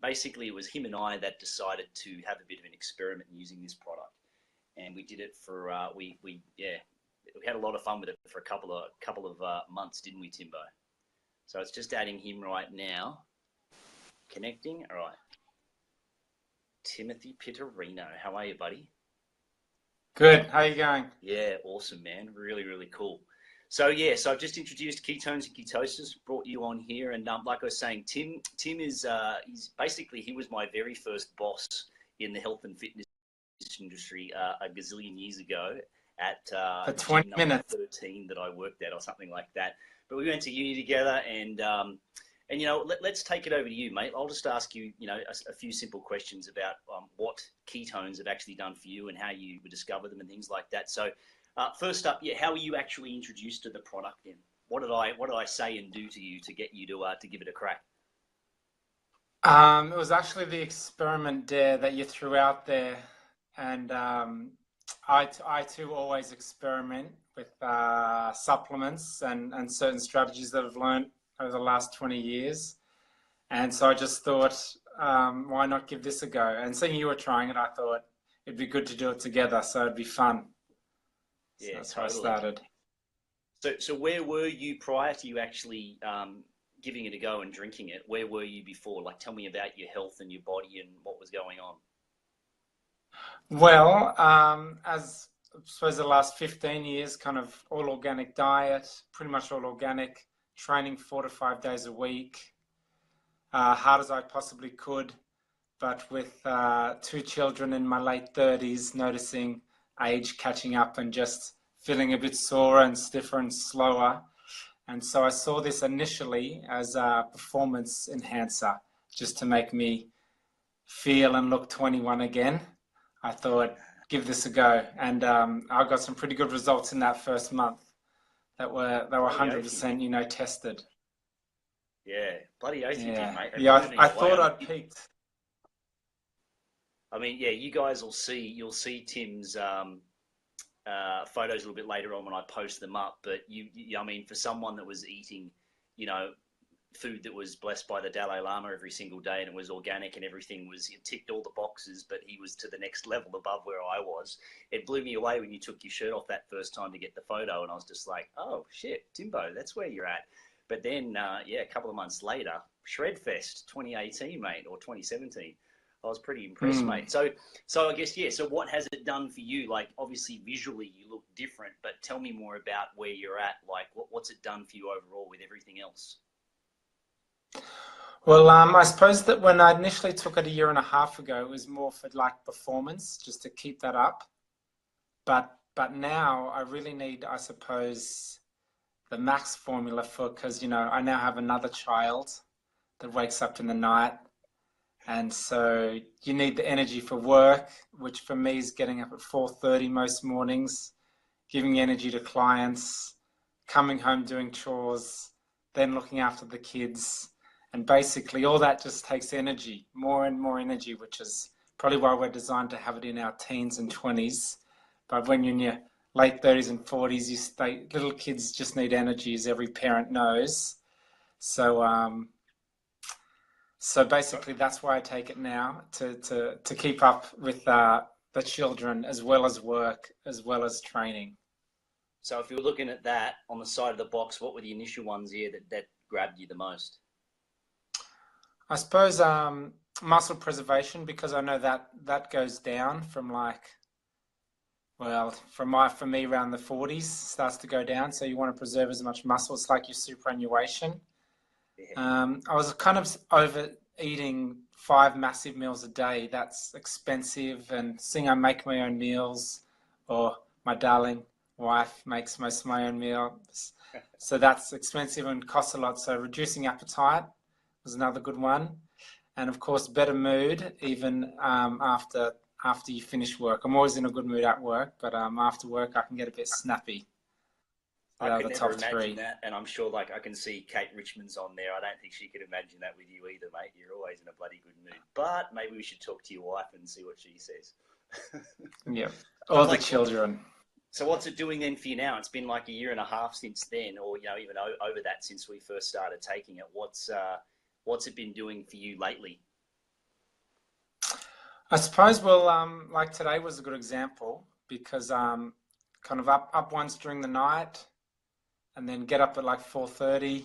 basically it was him and I that decided to have a bit of an experiment using this product, and we did it for we had a lot of fun with it for a couple of months, didn't we, Timbo? So it's just adding him right now. Connecting. All right. Timothy Pittorino. How are you, buddy? Good. How are you going? Yeah, awesome, man. Really, really cool. So yeah, so I've just introduced ketones and ketosis, brought you on here, and like I was saying, Tim is he's basically, he was my very first boss in the health and fitness industry a gazillion years ago at For 20 gym number minutes. 13 that I worked at or something like that. But we went to uni together, and you know, let's take it over to you, mate. I'll just ask you, you know, a few simple questions about what ketones have actually done for you and how you discover them and things like that. So. First up, yeah, how were you actually introduced to the product then? What did I say and do to you to get you to give it a crack? It was actually the experiment dare that you threw out there, and I too always experiment with supplements and certain strategies that I've learned over the last 20 years. And so I just thought, why not give this a go? And seeing you were trying it, I thought it'd be good to do it together, so it'd be fun. So Yeah, that's totally. how I started. So where were you prior to you actually giving it a go and drinking it? Where were you before? Like, tell me about your health and your body and what was going on. Well, as I suppose the last 15 years, kind of all organic diet, pretty much all organic, training 4 to 5 days a week, hard as I possibly could, but with 2 children in my late 30s, noticing age catching up and just feeling a bit sore and stiffer and slower. And so I saw this initially as a performance enhancer, just to make me feel and look 21 again. I thought, give this a go. And I got some pretty good results in that first month that were 100%, you know, tested. Yeah, bloody oath you did, mate. Yeah, I thought I'd peaked. I mean, yeah, you guys will see. You'll see Tim's photos a little bit later on when I post them up. But I mean, for someone that was eating, you know, food that was blessed by the Dalai Lama every single day, and it was organic and everything was, it ticked all the boxes, but he was to the next level above where I was. It blew me away when you took your shirt off that first time to get the photo, and I was just like, oh shit, Timbo, that's where you're at. But then, yeah, a couple of months later, Shredfest 2018, mate, or 2017. I was pretty impressed, mate. So I guess, yeah, so what has it done for you? Like, obviously, visually, you look different, but tell me more about where you're at. Like, what's it done for you overall with everything else? Well, I suppose that when I initially took it a year and a half ago, it was more for, like, performance, just to keep that up. But now I really need, I suppose, the max formula for, because, you know, I now have another child that wakes up in the night. And so you need the energy for work, which for me is getting up at 4:30 most mornings, giving energy to clients, coming home doing chores, then looking after the kids. And basically all that just takes energy, more and more energy, which is probably why we're designed to have it in our teens and 20s. But when you're in your late 30s and 40s, little kids just need energy, as every parent knows. So basically, that's why I take it now, to keep up with the children, as well as work, as well as training. So if you were looking at that on the side of the box, what were the initial ones here that grabbed you the most? I suppose muscle preservation, because I know that goes down from, like, well, for me around the 40s starts to go down. So you want to preserve as much muscle. It's like your superannuation. Yeah. I was kind of overeating 5 massive meals a day. That's expensive, and seeing I make my own meals, or my darling wife makes most of my own meals. So that's expensive and costs a lot. So reducing appetite was another good one. And of course, better mood, even after you finish work. I'm always in a good mood at work, but after work I can get a bit snappy. I could never imagine that, and I'm sure, like, I can see Kate Richmond's on there. I don't think she could imagine that with you either, mate. You're always in a bloody good mood. But maybe we should talk to your wife and see what she says. Yeah, or the children. So what's it doing then for you now? It's been like a year and a half since then, or, you know, even over that, since we first started taking it. What's it been doing for you lately? I suppose, well, like today was a good example because kind of up once during the night and then get up at like 4:30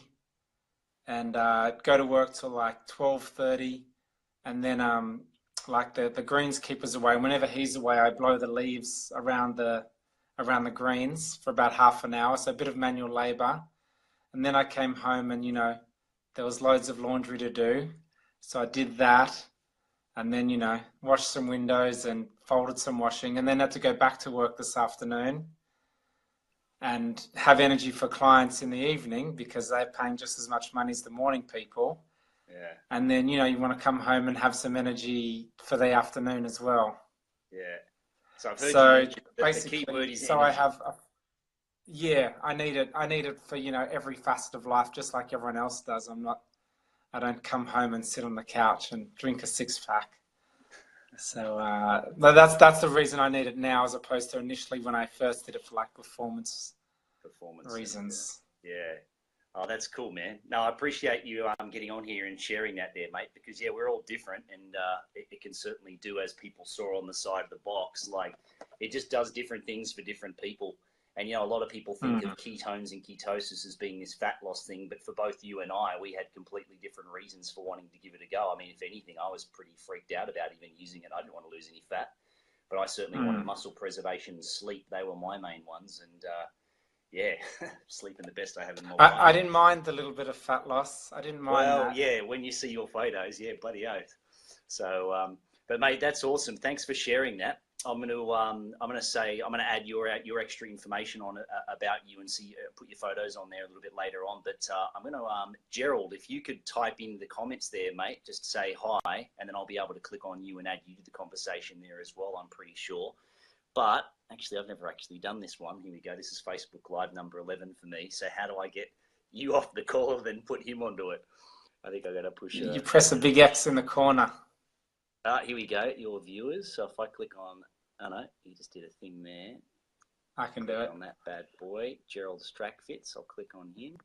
and go to work till like 12:30 and then like the greenskeeper's away. Whenever he's away, I blow the leaves around the greens for about half an hour, so a bit of manual labor. And then I came home and, there was loads of laundry to do. So I did that and then, washed some windows and folded some washing and then had to go back to work this afternoon and have energy for clients in the evening because they're paying just as much money as the morning people. Yeah. And then, you want to come home and have some energy for the afternoon as well. Yeah. So I've heard you mention that the key word is so energy. I need it for, every facet of life, just like everyone else does. I don't come home and sit on the couch and drink a 6-pack. So that's the reason I need it now, as opposed to initially when I first did it for like performance reasons. Yeah. Oh, that's cool, man. No, I appreciate you getting on here and sharing that there, mate, because, yeah, we're all different and it can certainly do, as people saw on the side of the box, like it just does different things for different people. And, a lot of people think of ketones and ketosis as being this fat loss thing, but for both you and I, we had completely different reasons for wanting to give it a go. I mean, if anything, I was pretty freaked out about even using it. I didn't want to lose any fat, but I certainly wanted muscle preservation and sleep. They were my main ones. And, yeah, sleeping the best I have in my life. I didn't mind the little bit of fat loss. I didn't mind that. Well, yeah, when you see your photos, yeah, bloody oath. So, but mate, that's awesome. Thanks for sharing that. I'm gonna add your extra information on it about you and put your photos on there a little bit later on. But I'm gonna Gerald, if you could type in the comments there, mate, just say hi, and then I'll be able to click on you and add you to the conversation there as well. I'm pretty sure. But actually, I've never actually done this one. Here we go. This is Facebook Live number 11 for me. So how do I get you off the call and then put him onto it? I think I got to push. You press a big X in the corner. Here we go. Your viewers. So if I click on, oh no, you just did a thing there. I can do it. On that bad boy, Gerald Strackfits. I'll click on him.